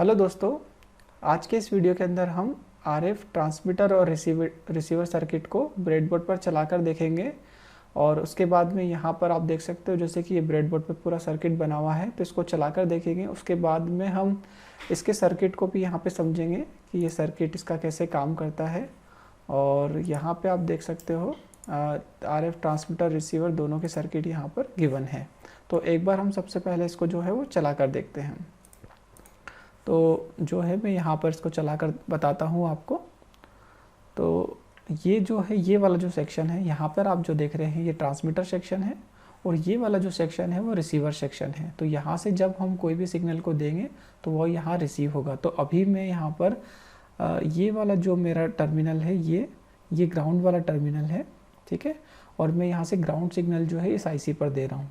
Hello दोस्तों, आज के इस वीडियो के अंदर हम आरएफ ट्रांसमीटर और रिसीवर सर्किट को ब्रेडबोर्ड पर चलाकर देखेंगे। और उसके बाद में यहाँ पर आप देख सकते हो जैसे कि ये ब्रेडबोर्ड पर पूरा सर्किट बना हुआ है, तो इसको चलाकर देखेंगे। उसके बाद में हम इसके सर्किट को भी यहाँ पे समझेंगे कि ये सर्किट इसका कैसे काम करता है। और यहाँ पे आप देख सकते हो आरएफ ट्रांसमीटर रिसीवर दोनों के सर्किट यहाँ पर गिवन है। तो एक बार हम सबसे पहले इसको जो है वो चला कर देखते हैं। तो जो है मैं यहाँ पर इसको चलाकर बताता हूँ आपको। तो ये जो है ये वाला जो सेक्शन है, यहाँ पर आप जो देख रहे हैं ये ट्रांसमीटर सेक्शन है और ये वाला जो सेक्शन है वो रिसीवर सेक्शन है। तो यहाँ से जब हम कोई भी सिग्नल को देंगे तो वो यहाँ रिसीव होगा। तो अभी मैं यहाँ पर ये वाला जो मेरा टर्मिनल है ये ग्राउंड वाला टर्मिनल है, ठीक है। और मैं यहाँ से ग्राउंड सिग्नल जो है इस आईसी पर दे रहा हूँ।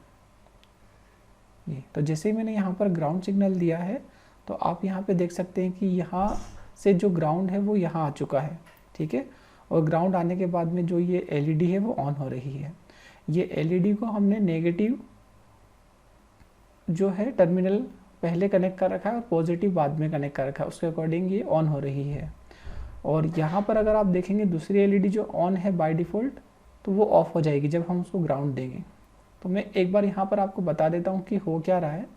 ये तो जैसे ही मैंने यहाँ पर ग्राउंड सिग्नल दिया है तो आप यहाँ पे देख सकते हैं कि यहाँ से जो ग्राउंड है वो यहाँ आ चुका है, ठीक है। और ग्राउंड आने के बाद में जो ये एलईडी है वो ऑन हो रही है। ये एलईडी को हमने नेगेटिव जो है टर्मिनल पहले कनेक्ट कर रखा है और पॉजिटिव बाद में कनेक्ट कर रखा है, उसके अकॉर्डिंग ये ऑन हो रही है। और यहाँ पर अगर आप देखेंगे दूसरी एलईडी जो ऑन है बाय डिफ़ॉल्ट, तो वो ऑफ हो जाएगी जब हम उसको ग्राउंड देंगे। तो मैं एक बार यहाँ पर आपको बता देता हूँ कि हो क्या रहा है।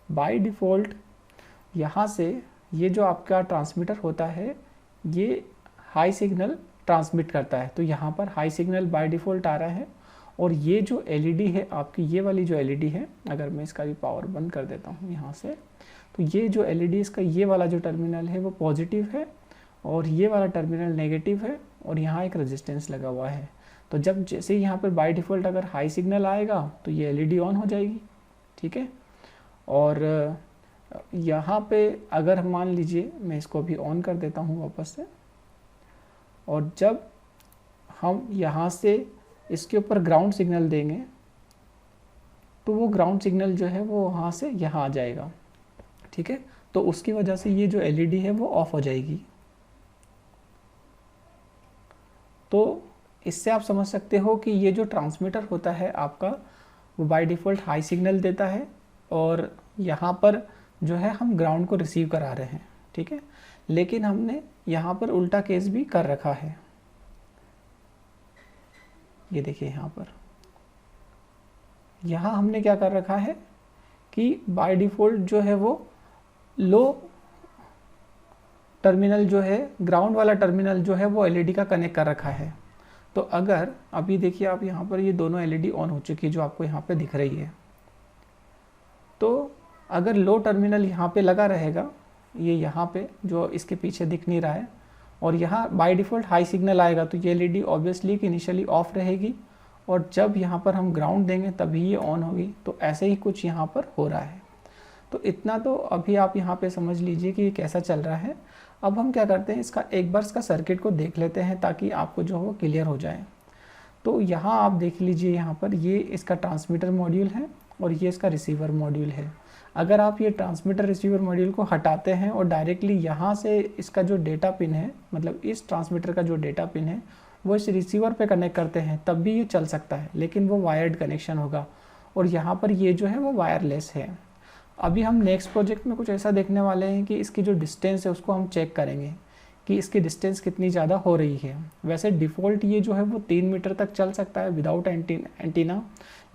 बाय डिफ़ॉल्ट यहाँ से ये जो आपका ट्रांसमीटर होता है ये हाई सिग्नल ट्रांसमिट करता है। तो यहाँ पर हाई सिग्नल बाय डिफ़ॉल्ट आ रहा है। और ये जो एलईडी है आपकी, ये वाली जो एलईडी है, अगर मैं इसका भी पावर बंद कर देता हूँ यहाँ से, तो ये जो एलईडी इसका ये वाला जो टर्मिनल है वो पॉजिटिव है और ये वाला टर्मिनल नेगेटिव है और यहाँ एक रेजिस्टेंस लगा हुआ है। तो जब जैसे ही यहाँ पर बाय डिफ़ॉल्ट अगर हाई सिग्नल आएगा तो ये एलईडी ऑन हो जाएगी, ठीक है। और यहाँ पे अगर मान लीजिए मैं इसको अभी ऑन कर देता हूँ वापस से, और जब हम यहाँ से इसके ऊपर ग्राउंड सिग्नल देंगे तो वो ग्राउंड सिग्नल जो है वो वहाँ से यहाँ आ जाएगा, ठीक है। तो उसकी वजह से ये जो एलईडी है वो ऑफ हो जाएगी। तो इससे आप समझ सकते हो कि ये जो ट्रांसमीटर होता है आपका वो बाय डिफ़ॉल्ट हाई सिग्नल देता है और यहाँ पर जो है हम ग्राउंड को रिसीव करा रहे हैं, ठीक है। लेकिन हमने यहाँ पर उल्टा केस भी कर रखा है। ये देखिए यहाँ हमने क्या कर रखा है कि बाय डिफ़ॉल्ट जो है वो लो टर्मिनल जो है, ग्राउंड वाला टर्मिनल जो है वो एलईडी का कनेक्ट कर रखा है। तो अगर अभी देखिए आप यहाँ पर ये दोनों एलईडी ऑन हो चुकी है जो आपको यहाँ पे दिख रही है। तो अगर लो टर्मिनल यहाँ पे लगा रहेगा, ये यहाँ पे जो इसके पीछे दिख नहीं रहा है, और यहाँ बाय डिफ़ॉल्ट हाई सिग्नल आएगा तो ये एलईडी ऑब्वियसली कि इनिशियली ऑफ रहेगी और जब यहाँ पर हम ग्राउंड देंगे तभी ये ऑन होगी। तो ऐसे ही कुछ यहाँ पर हो रहा है। तो इतना तो अभी आप यहाँ पे समझ लीजिए कि ये कैसा चल रहा है। अब हम क्या करते हैं, इसका एक बार इसका सर्किट को देख लेते हैं ताकि आपको जो हो क्लियर हो जाए। तो यहाँ आप देख लीजिए, यहाँ पर ये इसका ट्रांसमीटर मॉड्यूल है और ये इसका रिसीवर मॉड्यूल है। अगर आप ये ट्रांसमीटर रिसीवर मॉड्यूल को हटाते हैं और डायरेक्टली यहाँ से इसका जो डेटा पिन है, मतलब इस ट्रांसमीटर का जो डेटा पिन है वो इस रिसीवर पे कनेक्ट करते हैं, तब भी ये चल सकता है, लेकिन वो वायर्ड कनेक्शन होगा। और यहाँ पर ये जो है वो वायरलेस है। अभी हम नेक्स्ट प्रोजेक्ट में कुछ ऐसा देखने वाले हैं कि इसकी जो डिस्टेंस है उसको हम चेक करेंगे कि इसकी डिस्टेंस कितनी ज़्यादा हो रही है। वैसे डिफ़ॉल्ट ये जो है वो 3 मीटर तक चल सकता है विदाउट एंटीना,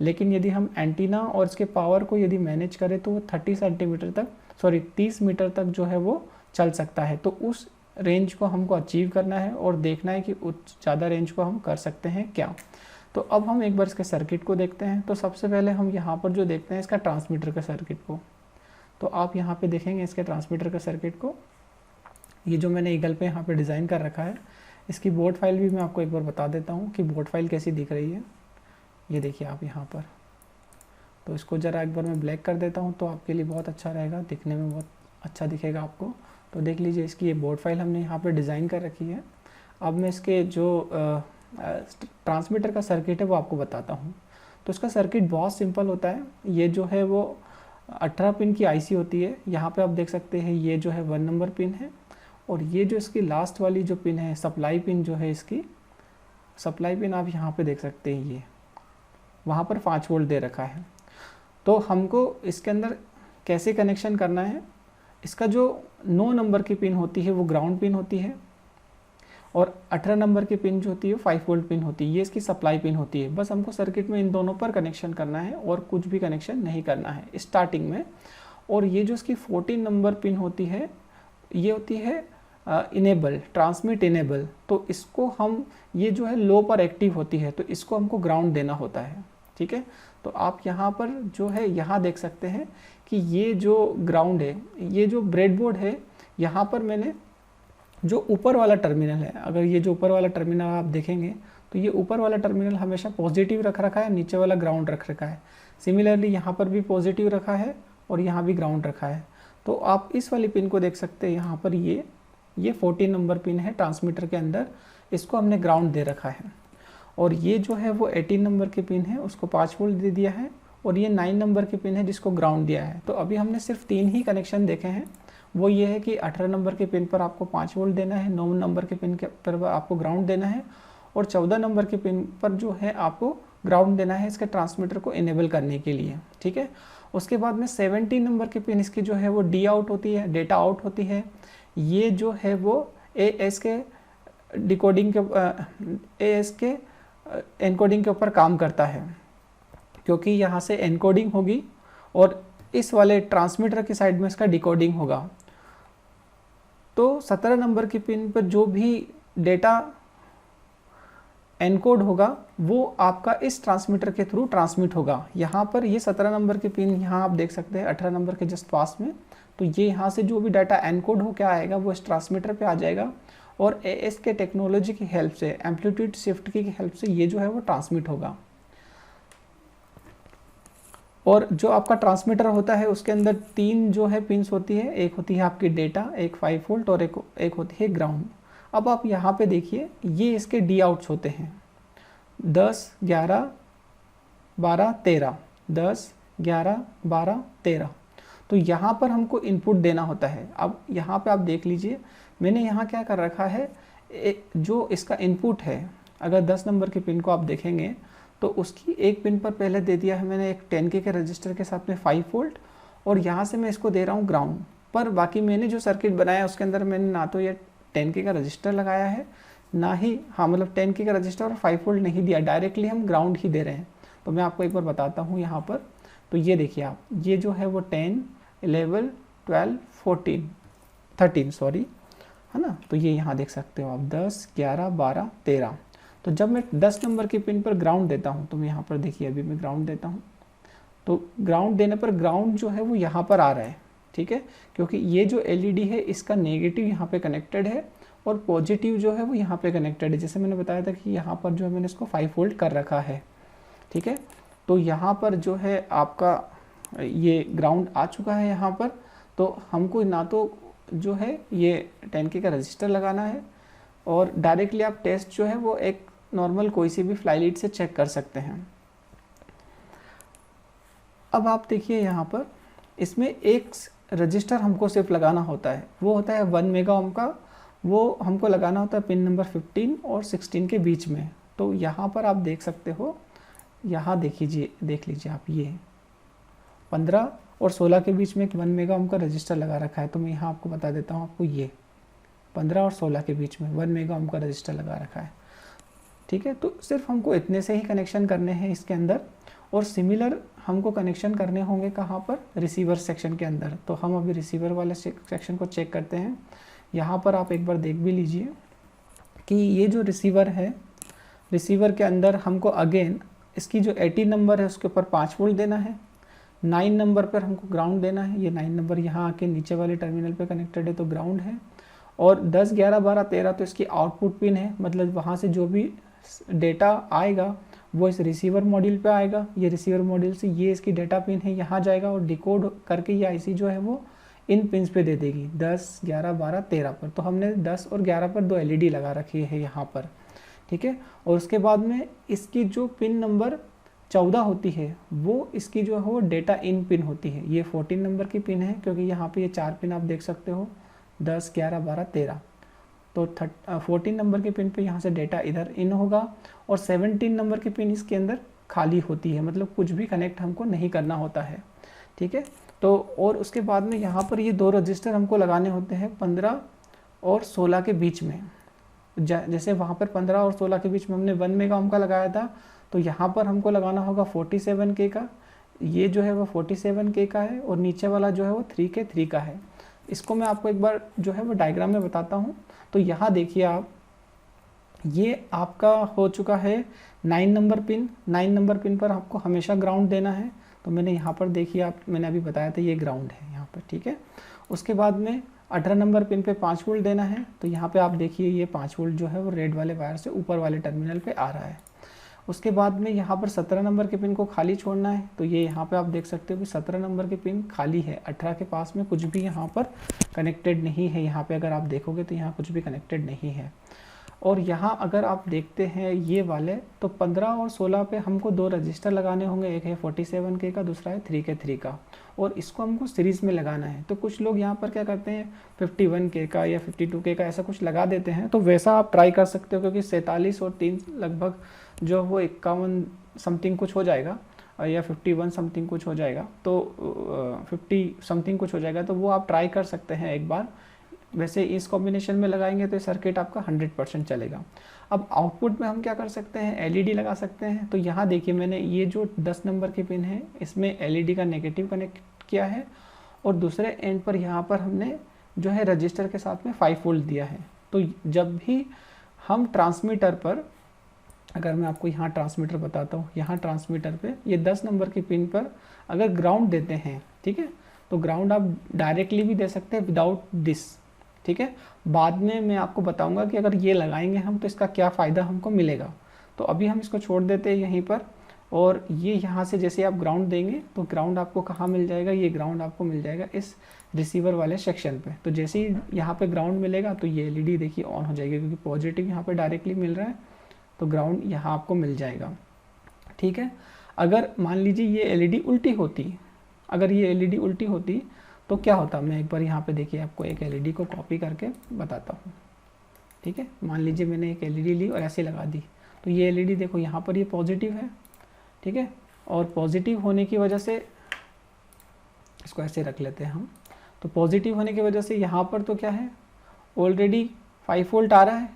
लेकिन यदि हम एंटीना और इसके पावर को यदि मैनेज करें तो वो 30 मीटर तक जो है वो चल सकता है। तो उस रेंज को हमको अचीव करना है और देखना है कि उस ज़्यादा रेंज को हम कर सकते हैं क्या। तो अब हम एक बार इसके सर्किट को देखते हैं। तो सबसे पहले हम यहाँ पर जो देखते हैं इसका ट्रांसमीटर का सर्किट को। तो आप यहाँ पे देखेंगे इसके ट्रांसमीटर का सर्किट को, ये जो मैंने ईगल पे यहाँ पे डिज़ाइन कर रखा है। इसकी बोर्ड फाइल भी मैं आपको एक बार बता देता हूँ कि बोर्ड फाइल कैसी दिख रही है। ये देखिए आप यहाँ पर, तो इसको ज़रा एक बार मैं ब्लैक कर देता हूँ तो आपके लिए बहुत अच्छा रहेगा, दिखने में बहुत अच्छा दिखेगा आपको। तो देख लीजिए इसकी ये बोर्ड फाइल हमने यहाँ पर डिज़ाइन कर रखी है। अब मैं इसके जो ट्रांसमीटर का सर्किट है वो आपको बताता हूँ। तो इसका सर्किट बहुत सिंपल होता है। ये जो है वो 18 पिन की आईसी होती है। यहाँ पे आप देख सकते हैं ये जो है 1 नंबर पिन है और ये जो इसकी लास्ट वाली जो पिन है, सप्लाई पिन जो है, इसकी सप्लाई पिन आप यहाँ पे देख सकते हैं, ये वहाँ पर 5 वोल्ट दे रखा है। तो हमको इसके अंदर कैसे कनेक्शन करना है इसका जो 9 नंबर की पिन होती है वो ग्राउंड पिन होती है, और 18 नंबर की पिन जो होती है 5 वोल्ट पिन होती है, ये इसकी सप्लाई पिन होती है। बस हमको सर्किट में इन दोनों पर कनेक्शन करना है और कुछ भी कनेक्शन नहीं करना है स्टार्टिंग में। और ये जो इसकी 14 नंबर पिन होती है ये होती है इनेबल, ट्रांसमिट इनेबल। तो इसको हम, ये जो है लो पर एक्टिव होती है, तो इसको हमको ग्राउंड देना होता है। ठीक है, तो आप यहाँ पर जो है यहाँ देख सकते हैं कि ये जो ग्राउंड है, ये जो ब्रेडबोर्ड है, यहाँ पर मैंने जो ऊपर वाला टर्मिनल है, अगर ये जो ऊपर वाला टर्मिनल आप देखेंगे तो ये ऊपर वाला टर्मिनल हमेशा पॉजिटिव रख रखा है, नीचे वाला ग्राउंड रख रखा है। सिमिलरली यहाँ पर भी पॉजिटिव रखा है और यहाँ भी ग्राउंड रखा है। तो आप इस वाली पिन को देख सकते हैं, यहाँ पर ये 14 नंबर पिन है ट्रांसमीटर के अंदर, इसको हमने ग्राउंड दे रखा है। और ये जो है वो 18 नंबर की पिन है, उसको 5 वोल्ट दे दिया है, और ये 9 नंबर की पिन है जिसको ग्राउंड दिया है। तो अभी हमने सिर्फ 3 ही कनेक्शन देखे हैं। वो ये है कि 18 नंबर के पिन पर आपको 5 वोल्ट देना है, 9 नंबर के पिन पर आपको ग्राउंड देना है, और 14 नंबर के पिन पर जो है आपको ग्राउंड देना है इसके ट्रांसमीटर को इनेबल करने के लिए। ठीक है, उसके बाद में 17 नंबर की पिन इसकी जो है वो डी आउट होती है, डेटा आउट होती है। ये जो है वो एएस के डिकोडिंग के एएस के एनकोडिंग के ऊपर काम करता है, क्योंकि यहाँ से एनकोडिंग होगी और इस वाले ट्रांसमीटर की साइड में इसका डिकोडिंग होगा। तो 17 नंबर की पिन पर जो भी डेटा एनकोड होगा वो आपका इस ट्रांसमीटर के थ्रू ट्रांसमिट होगा। यहाँ पर ये 17 नंबर की पिन यहाँ आप देख सकते हैं 18 नंबर के जस्ट पास में। तो ये यहाँ से जो भी डाटा एनकोड हो क्या आएगा वो इस ट्रांसमीटर पे आ जाएगा, और एएस के टेक्नोलॉजी की हेल्प से, एम्पलीट्यूड शिफ्ट की हेल्प से ये जो है वो ट्रांसमिट होगा। और जो आपका ट्रांसमीटर होता है उसके अंदर 3 जो है पिन्स होती है, एक होती है आपकी डेटा, एक 5 वोल्ट और एक होती है ग्राउंड। अब आप यहाँ पे देखिए ये इसके डी आउट्स होते हैं 10, 11, 12, 13, 10, 11, 12, 13। तो यहाँ पर हमको इनपुट देना होता है। अब यहाँ पे आप देख लीजिए मैंने यहाँ क्या कर रखा है, जो इसका इनपुट है, अगर 10 नंबर की पिन को आप देखेंगे तो उसकी एक पिन पर पहले दे दिया है मैंने एक 10K के रजिस्टर के साथ में 5 वोल्ट, और यहाँ से मैं इसको दे रहा हूँ ग्राउंड पर। बाकी मैंने जो सर्किट बनाया उसके अंदर मैंने ना तो ये 10K का रजिस्टर लगाया है, ना ही मतलब 10K का रजिस्टर और 5 वोल्ट नहीं दिया, डायरेक्टली हम ग्राउंड ही दे रहे हैं। तो मैं आपको एक बार बताता हूँ यहाँ पर। तो ये देखिए आप, ये जो है वो 10, 11, 12, 14, 13 सॉरी, है ना। तो ये यहाँ देख सकते हो आप 10, 11, 12, 13। तो जब मैं 10 नंबर की पिन पर ग्राउंड देता हूँ तो मैं यहाँ पर देखिए अभी मैं ग्राउंड देता हूँ, तो ग्राउंड देने पर ग्राउंड जो है वो यहाँ पर आ रहा है। ठीक है, क्योंकि ये जो एलईडी है इसका नेगेटिव यहाँ पे कनेक्टेड है और पॉजिटिव जो है वो यहाँ पे कनेक्टेड है। जैसे मैंने बताया था कि यहाँ पर जो है मैंने इसको 5 वोल्ट कर रखा है। ठीक है, तो यहाँ पर जो है आपका ये ग्राउंड आ चुका है यहाँ पर। तो हमको ना तो जो है ये 10K का रजिस्टर लगाना है, और डायरेक्टली आप टेस्ट जो है वो एक नॉर्मल कोई सी भी फ्लाई लीड से चेक कर सकते हैं। अब आप देखिए यहाँ पर इसमें एक रजिस्टर हमको सिर्फ लगाना होता है, वो होता है 1 मेगा ओम का। वो हमको लगाना होता है पिन नंबर 15 और 16 के बीच में। तो यहाँ पर आप देख सकते हो, यहाँ देख लीजिए आप, ये 15 और 16 के बीच में एक 1 मेगा ओम का रजिस्टर लगा रखा है। तो मैं यहाँ आपको बता देता हूँ, आपको ये 15 और 16 के बीच में 1 मेगा ओम का रजिस्टर लगा रखा है। ठीक है, तो सिर्फ हमको इतने से ही कनेक्शन करने हैं इसके अंदर, और सिमिलर हमको कनेक्शन करने होंगे कहाँ पर, रिसीवर सेक्शन के अंदर। तो हम अभी रिसीवर वाले सेक्शन को चेक करते हैं। यहाँ पर आप एक बार देख भी लीजिए कि ये जो रिसीवर है, रिसीवर के अंदर हमको अगेन इसकी जो 18 नंबर है उसके ऊपर 5 वोल्ट देना है, 9 नंबर पर हमको ग्राउंड देना है। ये 9 नंबर यहाँ आके नीचे वाले टर्मिनल पे कनेक्टेड है तो ग्राउंड है, और 10, 11, 12, 13 तो इसकी आउटपुट पिन है, मतलब वहाँ से जो भी डेटा आएगा वो इस रिसीवर मॉड्यूल पे आएगा। ये रिसीवर मॉड्यूल से ये इसकी डेटा पिन है यहाँ जाएगा, और डिकोड करके ये आईसी जो है वो इन पिन्स पे दे देगी 10, 11, 12, 13 पर। तो हमने 10 और 11 पर 2 एलईडी लगा रखी है यहाँ पर। ठीक है, और उसके बाद में इसकी जो पिन नंबर 14 होती है वो इसकी जो है वो डेटा इन पिन होती है। ये 14 नंबर की पिन है, क्योंकि यहाँ पे ये 4 पिन आप देख सकते हो 10, 11, 12, 13। तो 14 नंबर की पिन पे यहाँ से डेटा इधर इन होगा, और 17 नंबर की पिन इसके अंदर खाली होती है, मतलब कुछ भी कनेक्ट हमको नहीं करना होता है। ठीक है। तो और उसके बाद में यहाँ पर ये 2 रजिस्टर हमको लगाने होते हैं 15 और 16 के बीच में। जैसे वहाँ पर 15 और 16 के बीच में हमने 1 मेगा ओम का लगाया था, तो यहाँ पर हमको लगाना होगा 47K का। ये जो है वो 47K का है और नीचे वाला जो है वो 3K का है। इसको मैं आपको एक बार जो है वो डायग्राम में बताता हूँ। तो यहाँ देखिए आप, ये आपका हो चुका है 9 नंबर पिन। 9 नंबर पिन पर आपको हमेशा ग्राउंड देना है। तो मैंने यहाँ पर देखिए आप, मैंने अभी बताया था ये ग्राउंड है यहाँ पर, ठीक है। उसके बाद में 18 नंबर पिन पे 5 वोल्ट देना है। तो यहाँ पे आप देखिए ये 5 वोल्ट जो है वो रेड वाले वायर से ऊपर वाले टर्मिनल पे आ रहा है। उसके बाद में यहाँ पर 17 नंबर के पिन को खाली छोड़ना है। तो ये यहाँ पे आप देख सकते हो कि 17 नंबर के पिन खाली है। 18 के पास में कुछ भी यहाँ पर कनेक्टेड नहीं है। यहाँ पे अगर आप देखोगे तो यहाँ कुछ भी कनेक्टेड नहीं है। और यहाँ अगर आप देखते हैं ये वाले, तो 15 और 16 पे हमको 2 रजिस्टर लगाने होंगे। एक है 47K का, दूसरा है 3K का, और इसको हमको सीरीज़ में लगाना है। तो कुछ लोग यहाँ पर क्या करते हैं 51K का या 52K का ऐसा कुछ लगा देते हैं। तो वैसा आप ट्राई कर सकते हो, क्योंकि 47 और 3 लगभग जो वो 51 समथिंग कुछ हो जाएगा, या 51 समथिंग कुछ हो जाएगा, तो 50 समथिंग कुछ हो जाएगा। तो वो आप ट्राई कर सकते हैं एक बार। वैसे इस कॉम्बिनेशन में लगाएंगे तो सर्किट आपका 100% चलेगा। अब आउटपुट में हम क्या कर सकते हैं, एलईडी लगा सकते हैं। तो यहाँ देखिए मैंने ये जो 10 नंबर की पिन है इसमें एलईडी का नेगेटिव कनेक्ट किया है, और दूसरे एंड पर यहाँ पर हमने जो है रजिस्टर के साथ में 5 वोल्ट दिया है। तो जब भी हम ट्रांसमीटर पर, अगर मैं आपको यहाँ ट्रांसमीटर बताता हूँ, यहाँ ट्रांसमीटर पे ये 10 नंबर की पिन पर अगर ग्राउंड देते हैं, ठीक है, तो ग्राउंड आप डायरेक्टली भी दे सकते हैं विदाउट दिस, ठीक है। बाद में मैं आपको बताऊंगा कि अगर ये लगाएंगे हम तो इसका क्या फ़ायदा हमको मिलेगा। तो अभी हम इसको छोड़ देते हैं यहीं पर, और ये यहाँ से जैसे आप ग्राउंड देंगे तो ग्राउंड आपको कहाँ मिल जाएगा, ये ग्राउंड आपको मिल जाएगा इस रिसीवर वाले सेक्शन पे। तो जैसे ही यहाँ पे ग्राउंड मिलेगा तो ये एलईडी देखिए ऑन हो जाएगी, क्योंकि पॉजिटिव यहाँ पे डायरेक्टली मिल रहा है, तो ग्राउंड यहाँ आपको मिल जाएगा, ठीक है। अगर मान लीजिए ये एलईडी उल्टी होती, अगर ये एलईडी उल्टी होती तो क्या होता, मैं एक बार यहाँ पे देखिए आपको एक एलईडी को कॉपी करके बताता हूँ, ठीक है। मान लीजिए मैंने एक एलईडी ली और ऐसे लगा दी, तो ये एलईडी देखो यहाँ पर ये पॉजिटिव है, ठीक है, और पॉजिटिव होने की वजह से, इसको ऐसे रख लेते हैं हम, तो पॉजिटिव होने की वजह से यहाँ पर तो क्या है ऑलरेडी 5 वोल्ट आ रहा है,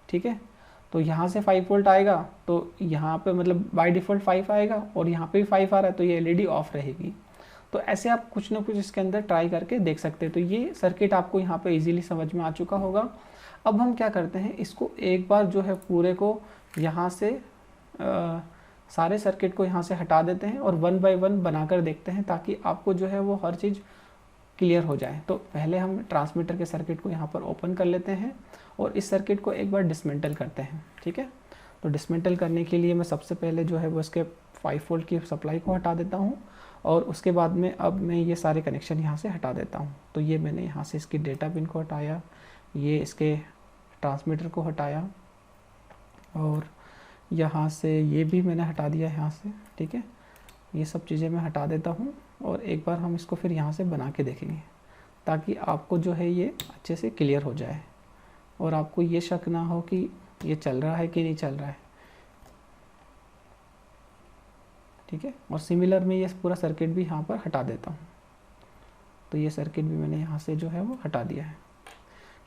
ठीक है। तो यहाँ से 5 वोल्ट आएगा, तो यहाँ पे मतलब बाय डिफ़ॉल्ट 5 आएगा, और यहाँ पे भी 5 आ रहा है, तो ये एलईडी ऑफ रहेगी। तो ऐसे आप कुछ ना कुछ इसके अंदर ट्राई करके देख सकते हैं। तो ये सर्किट आपको यहाँ पे इजीली समझ में आ चुका होगा। अब हम क्या करते हैं, इसको एक बार जो है पूरे को यहाँ से सारे सर्किट को यहाँ से हटा देते हैं और 1 बाय 1 बनाकर देखते हैं, ताकि आपको जो है वो हर चीज़ क्लियर हो जाए। तो पहले हम ट्रांसमीटर के सर्किट को यहाँ पर ओपन कर लेते हैं और इस सर्किट को एक बार डिसमेंटल करते हैं, ठीक है। तो डिसमेंटल करने के लिए मैं सबसे पहले जो है वो इसके 5 वोल्ट की सप्लाई को हटा देता हूँ, और उसके बाद में अब मैं ये सारे कनेक्शन यहाँ से हटा देता हूँ। तो ये मैंने यहाँ से इसकी डेटा पिन को हटाया, ये इसके ट्रांसमीटर को हटाया, और यहाँ से ये भी मैंने हटा दिया यहाँ से, ठीक है। ये सब चीज़ें मैं हटा देता हूँ, और एक बार हम इसको फिर यहाँ से बना के देखेंगे, ताकि आपको जो है ये अच्छे से क्लियर हो जाए और आपको ये शक ना हो कि ये चल रहा है कि नहीं चल रहा है, ठीक है। और सिमिलर में ये पूरा सर्किट भी यहाँ पर हटा देता हूँ। तो ये सर्किट भी मैंने यहाँ से जो है वो हटा दिया है,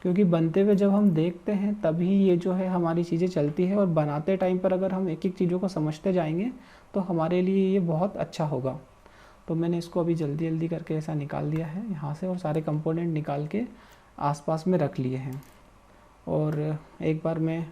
क्योंकि बनते हुए जब हम देखते हैं तभी ये जो है हमारी चीज़ें चलती है, और बनाते टाइम पर अगर हम एक एक चीज़ों को समझते जाएंगे तो हमारे लिए ये बहुत अच्छा होगा। तो मैंने इसको अभी जल्दी जल्दी करके ऐसा निकाल दिया है यहाँ से, और सारे कंपोनेंट निकाल के आसपास में रख लिए हैं। और एक बार मैं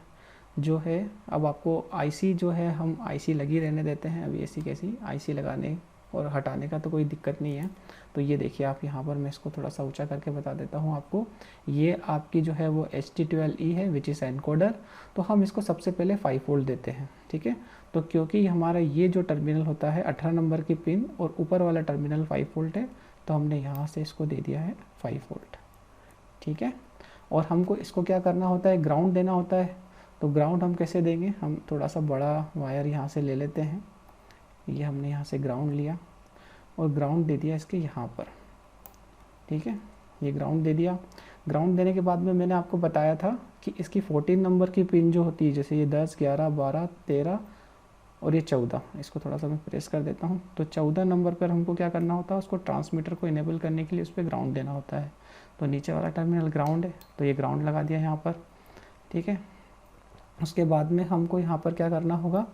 जो है अब आपको आईसी जो है हम आईसी लगी रहने देते हैं, अभी ऐसी कैसी आईसी लगाने और हटाने का तो कोई दिक्कत नहीं है। तो ये देखिए आप यहाँ पर, मैं इसको थोड़ा सा ऊंचा करके बता देता हूँ आपको। ये आपकी जो है वो HT12E है विच इज़ एनकोडर। तो हम इसको सबसे पहले 5 वोल्ट देते हैं, ठीक है। तो क्योंकि हमारा ये जो टर्मिनल होता है 18 नंबर की पिन और ऊपर वाला टर्मिनल 5 वोल्ट है, तो हमने यहाँ से इसको दे दिया है 5 वोल्ट, ठीक है। और हमको इसको क्या करना होता है, ग्राउंड देना होता है। तो ग्राउंड हम कैसे देंगे, हम थोड़ा सा बड़ा वायर यहाँ से ले लेते हैं। ये हमने यहाँ से ग्राउंड लिया और ग्राउंड दे दिया इसके यहाँ पर, ठीक है। ये ग्राउंड दे दिया। ग्राउंड देने के बाद में मैंने आपको बताया था कि इसकी 14 नंबर की पिन जो होती है, जैसे ये 10, 11, 12, 13 और ये 14, इसको थोड़ा सा मैं प्रेस कर देता हूँ। तो 14 नंबर पर हमको क्या करना होता है, उसको ट्रांसमीटर को इनेबल करने के लिए उस पर ग्राउंड देना होता है। तो नीचे वाला टर्मिनल ग्राउंड है, तो ये ग्राउंड लगा दिया यहाँ पर, ठीक है। उसके बाद में हमको यहाँ पर क्या करना होगा,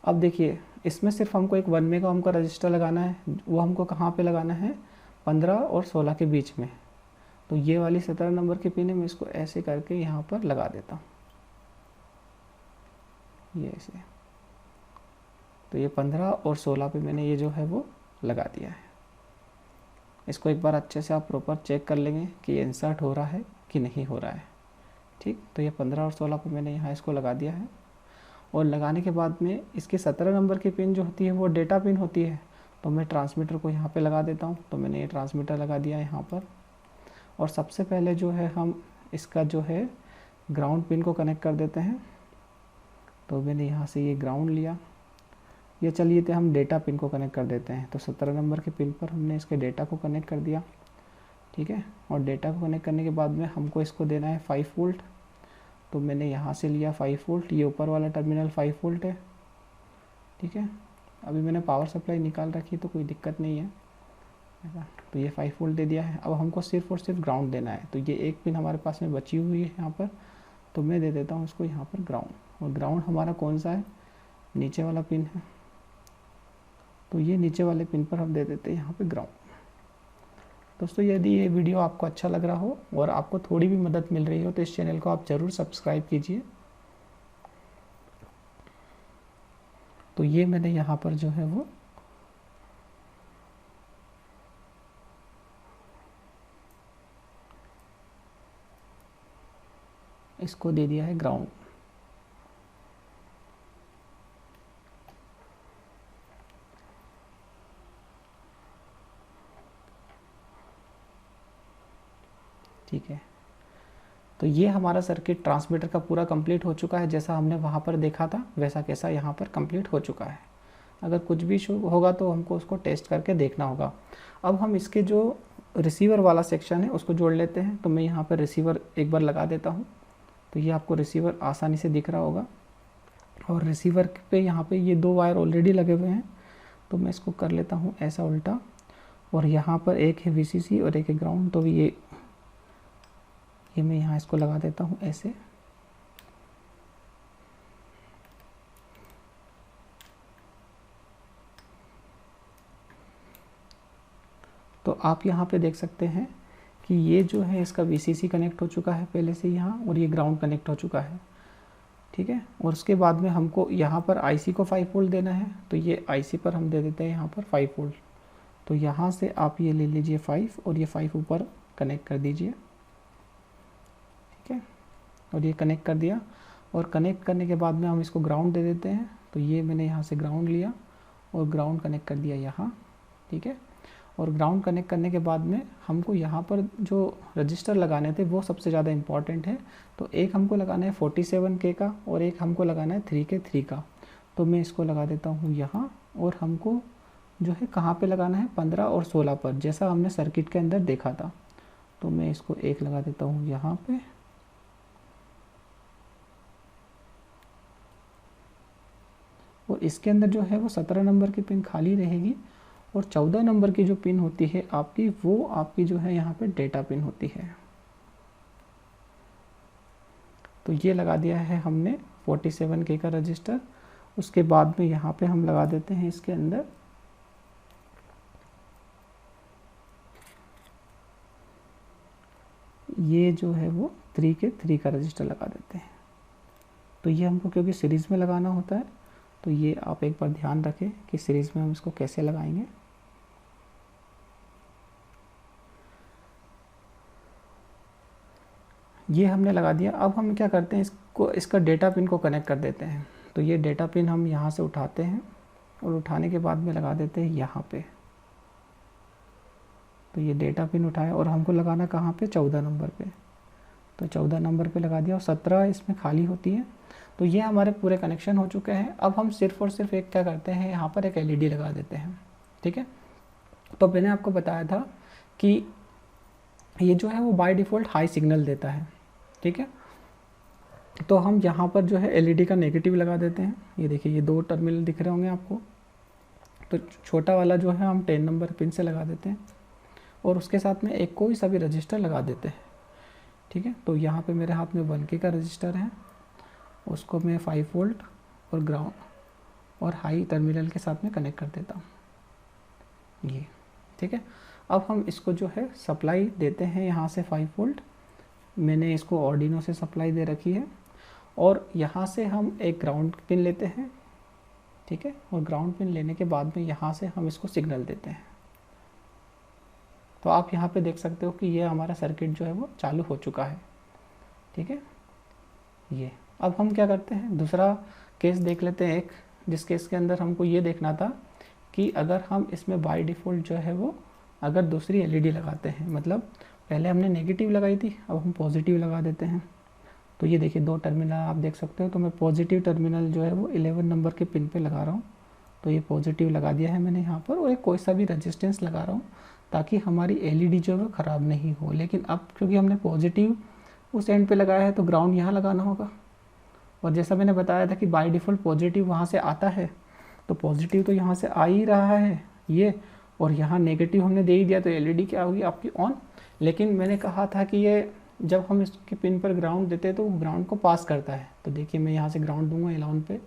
अब देखिए इसमें सिर्फ हमको एक 1 मेगा ओम का रजिस्टर लगाना है, वो हमको कहाँ पे लगाना है, 15 और 16 के बीच में। तो ये वाली 17 नंबर की पिन है, मैं इसको ऐसे करके यहाँ पर लगा देता हूँ, ये ऐसे। तो ये 15 और 16 पे मैंने ये जो है वो लगा दिया है। इसको एक बार अच्छे से आप प्रॉपर चेक कर लेंगे कि ये इंसर्ट हो रहा है कि नहीं हो रहा है, ठीक। तो ये 15 और 16 पे मैंने यहाँ इसको लगा दिया है। और लगाने के बाद में इसके 17 नंबर की पिन जो होती है वो डेटा पिन होती है, तो मैं ट्रांसमीटर को यहाँ पे लगा देता हूँ। तो मैंने ये ट्रांसमीटर लगा दिया यहाँ पर। और सबसे पहले जो है हम इसका जो है ग्राउंड पिन को कनेक्ट कर देते हैं। तो मैंने यहाँ से ये ग्राउंड लिया, ये चलिए तो हम डेटा पिन को कनेक्ट कर देते हैं। तो 17 नंबर के पिन पर हमने इसके डेटा को कनेक्ट कर दिया, ठीक है। और डेटा को कनेक्ट करने के बाद में हमको इसको देना है 5 वोल्ट। तो मैंने यहाँ से लिया 5 वोल्ट, ये ऊपर वाला टर्मिनल 5 वोल्ट है, ठीक है। अभी मैंने पावर सप्लाई निकाल रखी तो कोई दिक्कत नहीं है, तो ये 5 वोल्ट दे दिया है। अब हमको सिर्फ और सिर्फ ग्राउंड देना है, तो ये एक पिन हमारे पास में बची हुई है यहाँ पर, तो मैं दे देता हूँ इसको यहाँ पर ग्राउंड। और ग्राउंड हमारा कौन सा है, नीचे वाला पिन है, तो ये नीचे वाले पिन पर हम दे देते हैं यहाँ पे ग्राउंड। दोस्तों यदि ये वीडियो आपको अच्छा लग रहा हो और आपको थोड़ी भी मदद मिल रही हो तो इस चैनल को आप ज़रूर सब्सक्राइब कीजिए। तो ये मैंने यहाँ पर जो है वो इसको दे दिया है ग्राउंड। ठीक है, तो ये हमारा सर्किट ट्रांसमीटर का पूरा कंप्लीट हो चुका है। जैसा हमने वहाँ पर देखा था वैसा कैसा यहाँ पर कंप्लीट हो चुका है। अगर कुछ भी इशू होगा तो हमको उसको टेस्ट करके देखना होगा। अब हम इसके जो रिसीवर वाला सेक्शन है उसको जोड़ लेते हैं। तो मैं यहाँ पर रिसीवर एक बार लगा देता हूँ, तो ये आपको रिसीवर आसानी से दिख रहा होगा। और रिसीवर पे यहाँ पे ये 2 वायर ऑलरेडी लगे हुए हैं, तो मैं इसको कर लेता हूँ ऐसा उल्टा। और यहाँ पर एक है VCC और एक है ग्राउंड, तो ये मैं यहाँ इसको लगा देता हूँ ऐसे। तो आप यहाँ पे देख सकते हैं कि ये जो है इसका VCC कनेक्ट हो चुका है पहले से यहाँ, और ये ग्राउंड कनेक्ट हो चुका है, ठीक है। और उसके बाद में हमको यहाँ पर IC को 5 वोल्ट देना है, तो ये IC पर हम दे देते हैं यहाँ पर 5 वोल्ट। तो यहाँ से आप ये ले लीजिए 5 और ये 5 ऊपर कनेक्ट कर दीजिए, ठीक है। और ये कनेक्ट कर दिया। और कनेक्ट करने के बाद में हम इसको ग्राउंड दे देते हैं। तो ये मैंने यहाँ से ग्राउंड लिया और ग्राउंड कनेक्ट कर दिया यहाँ, ठीक है। और ग्राउंड कनेक्ट करने के बाद में हमको यहाँ पर जो रजिस्टर लगाने थे वो सबसे ज़्यादा इम्पॉर्टेंट है। तो एक हमको लगाना है 47K का और एक हमको लगाना है 3K का। तो मैं इसको लगा देता हूँ यहाँ, और हमको जो है कहाँ पे लगाना है, 15 और 16 पर, जैसा हमने सर्किट के अंदर देखा था। तो मैं इसको एक लगा देता हूँ यहाँ पे, और इसके अंदर जो है वो 17 नंबर की पिन खाली रहेगी। और 14 नंबर की जो पिन होती है आपकी, वो आपकी जो है यहाँ पे डेटा पिन होती है। तो ये लगा दिया है हमने 47K का रजिस्टर। उसके बाद में यहाँ पे हम लगा देते हैं इसके अंदर ये जो है वो 3K का रजिस्टर लगा देते हैं। तो ये हमको क्योंकि सीरीज़ में लगाना होता है, तो ये आप एक बार ध्यान रखें कि सीरीज़ में हम इसको कैसे लगाएंगे। ये हमने लगा दिया। अब हम क्या करते हैं, इसका डेटा पिन को कनेक्ट कर देते हैं। तो ये डेटा पिन हम यहाँ से उठाते हैं और उठाने के बाद में लगा देते हैं यहाँ पे। तो ये डेटा पिन उठाया और हमको लगाना कहाँ पे, 14 नंबर पे। तो 14 नंबर पे लगा दिया और 17 इसमें खाली होती है। तो ये हमारे पूरे कनेक्शन हो चुके हैं। अब हम सिर्फ और सिर्फ एक क्या करते हैं, यहाँ पर एक LED लगा देते हैं, ठीक है। तो मैंने आपको बताया था कि ये जो है वो बाय डिफ़ॉल्ट हाई सिग्नल देता है, ठीक है। तो हम यहाँ पर जो है एलईडी का नेगेटिव लगा देते हैं। ये देखिए ये 2 टर्मिनल दिख रहे होंगे आपको। तो छोटा वाला जो है हम 10 नंबर पिन से लगा देते हैं और उसके साथ में एक कोई सा भी रजिस्टर लगा देते हैं। ठीक है, तो यहाँ पे मेरे हाथ में 1K का रजिस्टर है, उसको मैं 5 वोल्ट और ग्राउंड और हाई टर्मिनल के साथ में कनेक्ट कर देता हूँ ये। ठीक है, अब हम इसको जो है सप्लाई देते हैं यहाँ से 5 वोल्ट। मैंने इसको आर्डिनो से सप्लाई दे रखी है और यहाँ से हम एक ग्राउंड पिन लेते हैं। ठीक है, और ग्राउंड पिन लेने के बाद में यहाँ से हम इसको सिग्नल देते हैं। तो आप यहाँ पे देख सकते हो कि ये हमारा सर्किट जो है वो चालू हो चुका है। ठीक है, ये अब हम क्या करते हैं, दूसरा केस देख लेते हैं एक, जिस केस के अंदर हमको ये देखना था कि अगर हम इसमें बाय डिफ़ॉल्ट जो है वो अगर दूसरी एलईडी लगाते हैं, मतलब पहले हमने नेगेटिव लगाई थी, अब हम पॉजिटिव लगा देते हैं। तो ये देखिए 2 टर्मिनल आप देख सकते हो। तो मैं पॉजिटिव टर्मिनल जो है वो 11 नंबर के पिन पे लगा रहा हूँ। तो ये पॉजिटिव लगा दिया है मैंने यहाँ पर, और एक कोई सा भी रेजिस्टेंस लगा रहा हूँ ताकि हमारी एलईडी जो है वो ख़राब नहीं हो। लेकिन अब क्योंकि हमने पॉजिटिव उस एंड पे लगाया है तो ग्राउंड यहाँ लगाना होगा। और जैसा मैंने बताया था कि बाय डिफ़ॉल्ट पॉजिटिव वहाँ से आता है, तो पॉजिटिव तो यहाँ से आ ही रहा है ये, और यहाँ नेगेटिव हमने दे ही दिया, तो एलईडी क्या होगी आपकी ऑन। लेकिन मैंने कहा था कि ये जब हम इसके पिन पर ग्राउंड देते हैं तो वो ग्राउंड को पास करता है। तो देखिए मैं यहाँ से ग्राउंड दूंगा 11 पे,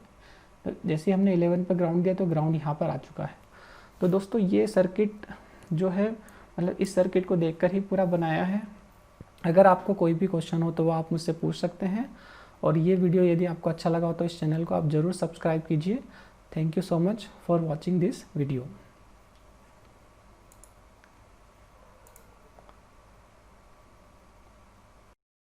तो जैसे ही हमने 11 पे ग्राउंड दिया तो ग्राउंड यहाँ पर आ चुका है। तो दोस्तों ये सर्किट जो है, मतलब इस सर्किट को देखकर ही पूरा बनाया है। अगर आपको कोई भी क्वेश्चन हो तो वो आप मुझसे पूछ सकते हैं। और ये वीडियो यदि आपको अच्छा लगा हो तो इस चैनल को आप ज़रूर सब्सक्राइब कीजिए। Thank you so much for watching this video.